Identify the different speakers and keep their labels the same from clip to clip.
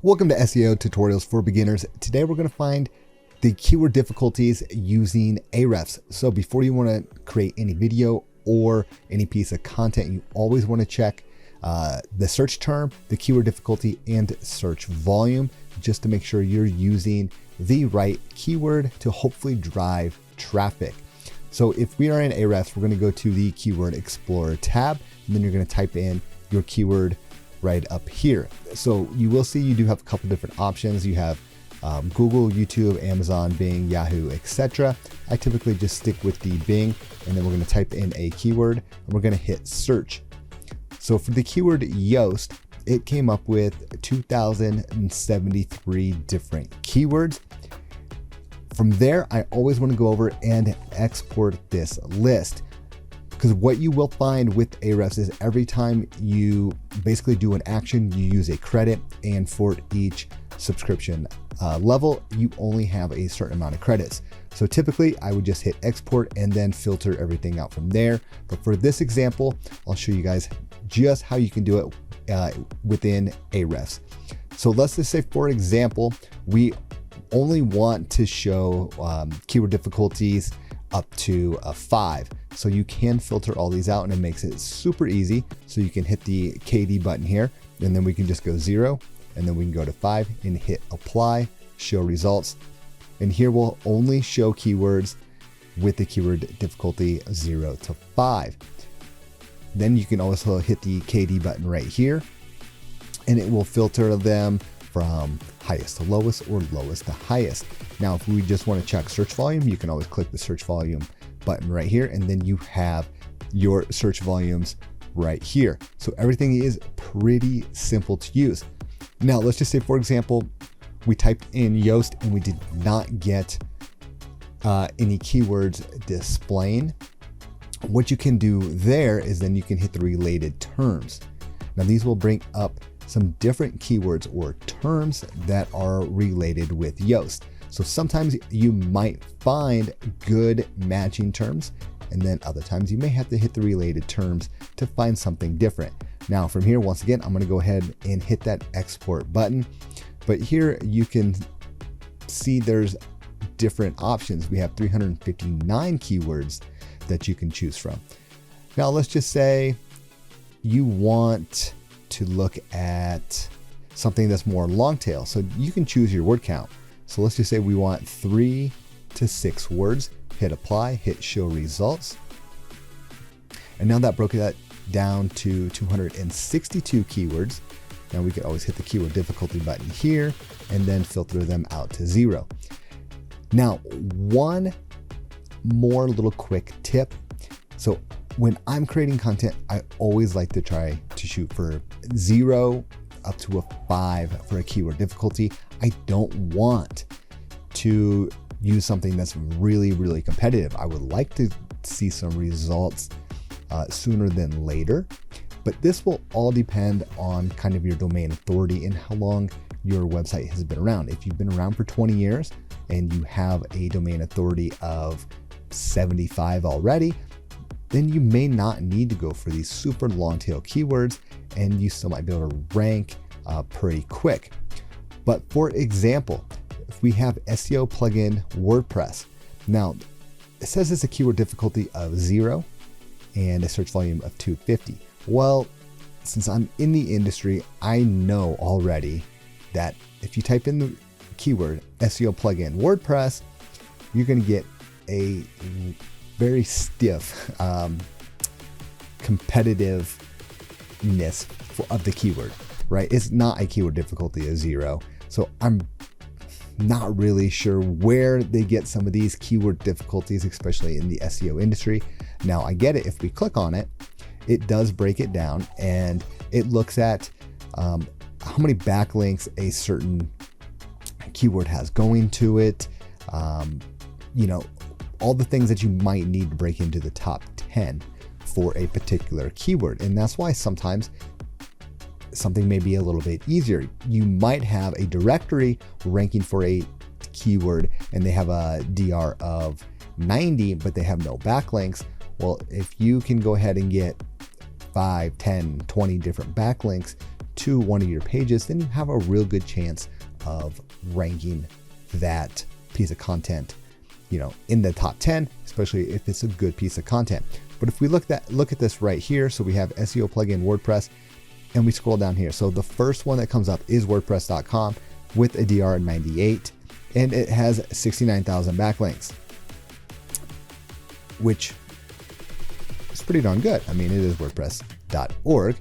Speaker 1: Welcome to SEO Tutorials for Beginners. Today we're going to find the keyword difficulties using Ahrefs. So before you want to create any video or any piece of content, you always want to check the search term, the keyword difficulty, and search volume, just to make sure you're using the right keyword to hopefully drive traffic. So if we are in Ahrefs, we're going to go to the Keyword Explorer tab, and then you're going to type in your keyword right up here. So you will see you do have a couple different options. You have Google, YouTube, Amazon, Bing, Yahoo, etc. I typically just stick with the Bing, and then we're going to type in a keyword and we're going to hit search. So for the keyword Yoast, it came up with 2,073 different keywords. From there, I always want to go over and export this list, because what you will find with Ahrefs is every time you basically do an action, you use a credit, and for each subscription level, you only have a certain amount of credits. So typically I would just hit export and then filter everything out from there. But for this example, I'll show you guys just how you can do it within Ahrefs. So let's just say, for example, we only want to show keyword difficulties up to 5. So you can filter all these out, and it makes it super easy. So you can hit the KD button here, and then we can just go 0, and then we can go to 5 and hit apply, show results. And here we'll only show keywords with the keyword difficulty 0 to 5. Then you can also hit the KD button right here, and it will filter them from highest to lowest or lowest to highest. Now, if we just want to check search volume, you can always click the search volume button right here, and then you have your search volumes right here. So everything is pretty simple to use. Now, let's just say, for example, we typed in Yoast and we did not get any keywords displaying. What you can do there is then you can hit the related terms. Now, these will bring up some different keywords or terms that are related with Yoast. So sometimes you might find good matching terms, and then other times you may have to hit the related terms to find something different. Now from here, once again, I'm going to go ahead and hit that export button. But here you can see there's different options. We have 359 keywords that you can choose from. Now let's just say you want to look at something that's more long tail. So you can choose your word count. So let's just say we want 3 to 6 words. Hit apply, hit show results. And now that broke that down to 262 keywords. Now we could always hit the keyword difficulty button here and then filter them out to 0. Now, one more little quick tip. So when I'm creating content, I always like to try to shoot for 0 up to a 5 for a keyword difficulty. I don't want to use something that's really, really competitive. I would like to see some results sooner than later, but this will all depend on kind of your domain authority and how long your website has been around. If you've been around for 20 years and you have a domain authority of 75 already, then you may not need to go for these super long tail keywords, and you still might be able to rank pretty quick. But for example, if we have SEO plugin WordPress, now it says it's a keyword difficulty of 0 and a search volume of 250. Well, since I'm in the industry, I know already that if you type in the keyword SEO plugin WordPress, you're going to get a very stiff competitiveness of the keyword, right? It's not a keyword difficulty of 0. So I'm not really sure where they get some of these keyword difficulties, especially in the SEO industry. Now I get it. If we click on it, it does break it down, and it looks at how many backlinks a certain keyword has going to it. You know, all the things that you might need to break into the top 10 for a particular keyword. And that's why sometimes something may be a little bit easier. You might have a directory ranking for a keyword and they have a DR of 90, but they have no backlinks. Well, if you can go ahead and get 5, 10, 20 different backlinks to one of your pages, then you have a real good chance of ranking that piece of content, in the top 10, especially if it's a good piece of content. But if we look at this right here, so we have SEO plugin WordPress, and we scroll down here. So the first one that comes up is WordPress.com with a DR 98, and it has 69,000 backlinks, which is pretty darn good. I mean, it is WordPress.org.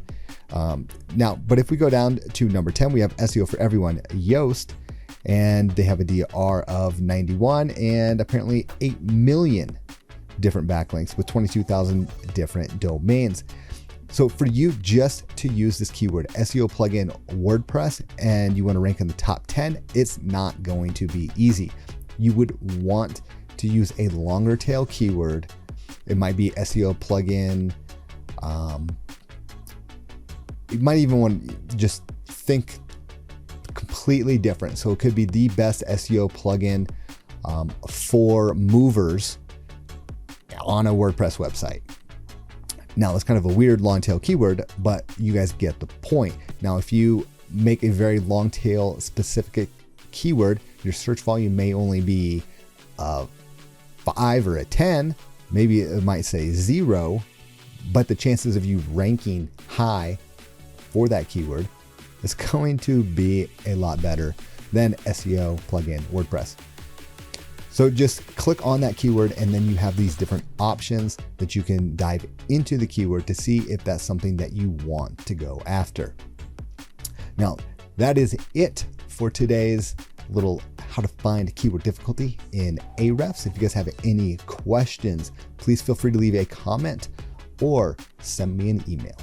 Speaker 1: Now, but if we go down to number 10, we have SEO for Everyone, Yoast, and they have a DR of 91 and apparently 8 million different backlinks with 22,000 different domains. So for you just to use this keyword SEO plugin WordPress and you want to rank in the top 10, it's not going to be easy. You would want to use a longer tail keyword. It might be SEO plugin. You might even want to just think completely different. So it could be the best SEO plugin for movers on a WordPress website. Now, that's kind of a weird long tail keyword, but you guys get the point. Now, if you make a very long tail specific keyword, your search volume may only be a 5 or a 10. Maybe it might say 0, but the chances of you ranking high for that keyword is going to be a lot better than SEO plugin WordPress. So just click on that keyword and then you have these different options that you can dive into the keyword to see if that's something that you want to go after. Now, that is it for today's little how to find keyword difficulty in Ahrefs. If you guys have any questions, please feel free to leave a comment or send me an email.